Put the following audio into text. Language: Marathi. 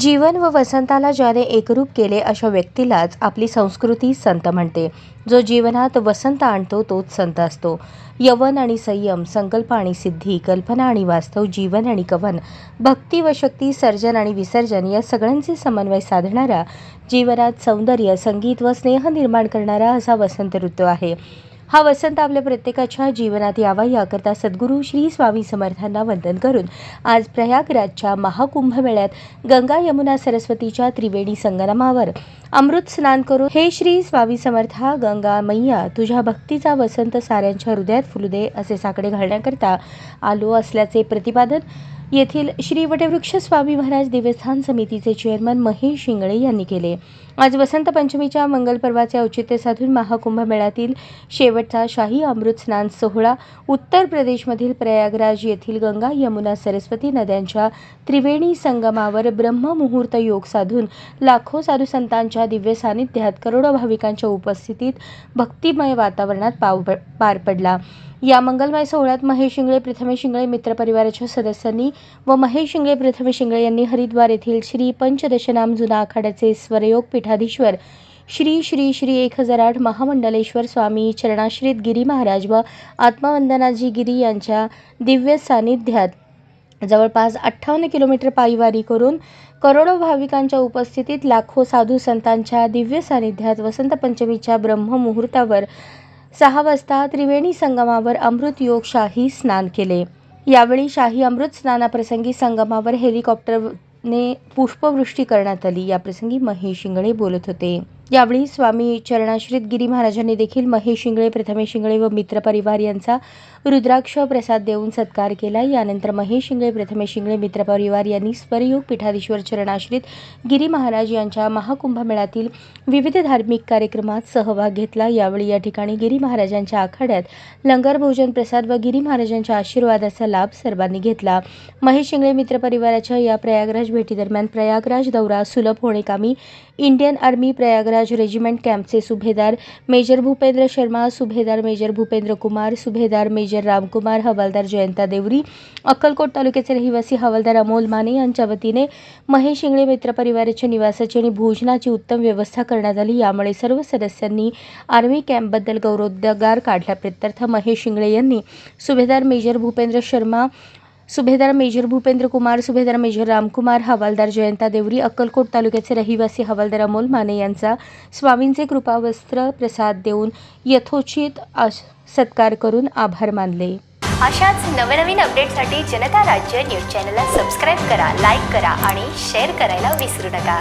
जीवन व वसंताला ज्याने एकरूप केले अशा व्यक्तीलाच आपली संस्कृती संत म्हणते. जो जीवनात वसंत आणतो तोच संत असतो. यवन आणि संयम, संकल्प आणि सिद्धी, कल्पना आणि वास्तव, जीवन आणि कवन, भक्ती व शक्ती, सर्जन आणि विसर्जन या सगळ्यांचे समन्वय साधणारा, जीवनात सौंदर्य, संगीत व स्नेह निर्माण करणारा असा वसंत ऋतू आहे. हा वसंत आपल्या प्रत्येकाच्या जीवनात यावा याकरता सद्गुरू श्री स्वामी समर्थांना वंदन करून आज प्रयागराजच्या महाकुंभमेळ्यात गंगा यमुना सरस्वतीच्या त्रिवेणी संगमावर अमृत स्नान करून हे श्री स्वामी समर्था गंगा मैया तुझ्या भक्तीचा वसंत साऱ्यांच्या हृदयात फुलू दे असे साकडे घालण्याकरता आलो असल्याचे प्रतिपादन येथील श्री वटवृक्ष स्वामी महाराज देवस्थान समितीचे चेअरमन महेश शिंगळे यांनी केले. आज वसंत पंचमीच्या मंगल पर्वाचे औचित्य साधून महाकुंभमेळ्यातील शेवटचा शाही अमृत स्नान सोहळा उत्तर प्रदेशमधील प्रयागराज येथील गंगा यमुना सरस्वती नद्यांच्या त्रिवेणी संगमावर ब्रह्ममुहूर्त योग साधून लाखो साधू संतांच्या दिव्य सानिध्यात करोडो भाविकांच्या उपस्थितीत भक्तिमय वातावरणात पार पडला. या मंगलमय सोहळ्यात महेश शिंगळे, प्रथमेश शिंगळे मित्रपरिवाराच्या सदस्यांनी व महेश शिंगळे, प्रथमेश शिंगळे यांनी हरिद्वार येथील श्री पंचदशनाम जुना आखाड्याचे स्वरयोग पीठाधीश्वर श्री श्री श्री 1008 महामंडलेश्वर स्वामी चरणाश्रित गिरी महाराज व आत्मवंदनाजी गिरी यांच्या दिव्य सानिध्यात जवळपास 58 किलोमीटर पायवारी करून करोडो भाविकांच्या उपस्थितीत लाखो साधू संतांच्या दिव्य सानिध्यात वसंत पंचमीच्या ब्रह्ममुहूर्तावर 6 वाजता त्रिवेणी संगमावर अमृत योग शाही स्नान केले. यावेळी शाही अमृत स्नानाप्रसंगी संगमावर हेलिकॉप्टरने पुष्पवृष्टी करण्यात आली. याप्रसंगी महेश शिंगळे बोलत होते. यावेळी स्वामी चरणाश्रित गिरी महाराजांनी देखील महेश शिंगळे, प्रथमेश शिंगळे व मित्रपरिवार यांचा रुद्राक्ष प्रसाद देऊन सत्कार केला. यानंतर महेश शिंगळे, प्रथमेश शिंगळे मित्रपरिवार यांनी स्वरयोग पीठाधीश्वर चरणाश्रित गिरी महाराज यांच्या महाकुंभमेळ्यातील विविध धार्मिक कार्यक्रमात सहभाग घेतला. यावेळी या ठिकाणी गिरी महाराजांच्या आखाड्यात लंगर भोजन प्रसाद व गिरी महाराजांच्या आशीर्वादाचा लाभ सर्वांनी घेतला. महेश शिंगळे मित्रपरिवाराच्या या प्रयागराज भेटीदरम्यान प्रयागराज दौरा सुलभ होणेकामी इंडियन आर्मी प्रयागराज रेजिमेंट कॅम्पचे सुभेदार मेजर भूपेंद्र शर्मा, सुभेदार मेजर भूपेंद्र कुमार, सुभेदार मेजर रामकुमार, हवालदार जयंता देवरी, अक्कलकोट तालुक्याचे रहिवासी हवालदार अमोल माने यांच्या वतीने महेश शिंगळे मित्रपरिवाराच्या निवासाची आणि भोजनाची उत्तम व्यवस्था करण्यात आली. यामुळे सर्व सदस्यांनी आर्मी कॅम्पबद्दल गौरवोद्गार काढला. प्रित्यर्थ महेश शिंगळे यांनी सुभेदार मेजर भूपेंद्र शर्मा, सुभेदार मेजर भूपेंद्र कुमार, सुभेदार मेजर रामकुमार, हवालदार जयंता देवरी, अक्कलकोट तालुक्याचे रहिवासी हवालदार अमोल माने यांचा स्वामींचे कृपावस्त्र प्रसाद देऊन यथोचित सत्कार करून आभार मानले. अशाच नवनवीन अपडेटसाठी जनता राज्य न्यूज चॅनलला सबस्क्राईब करा, लाईक करा आणि शेअर करायला विसरू नका.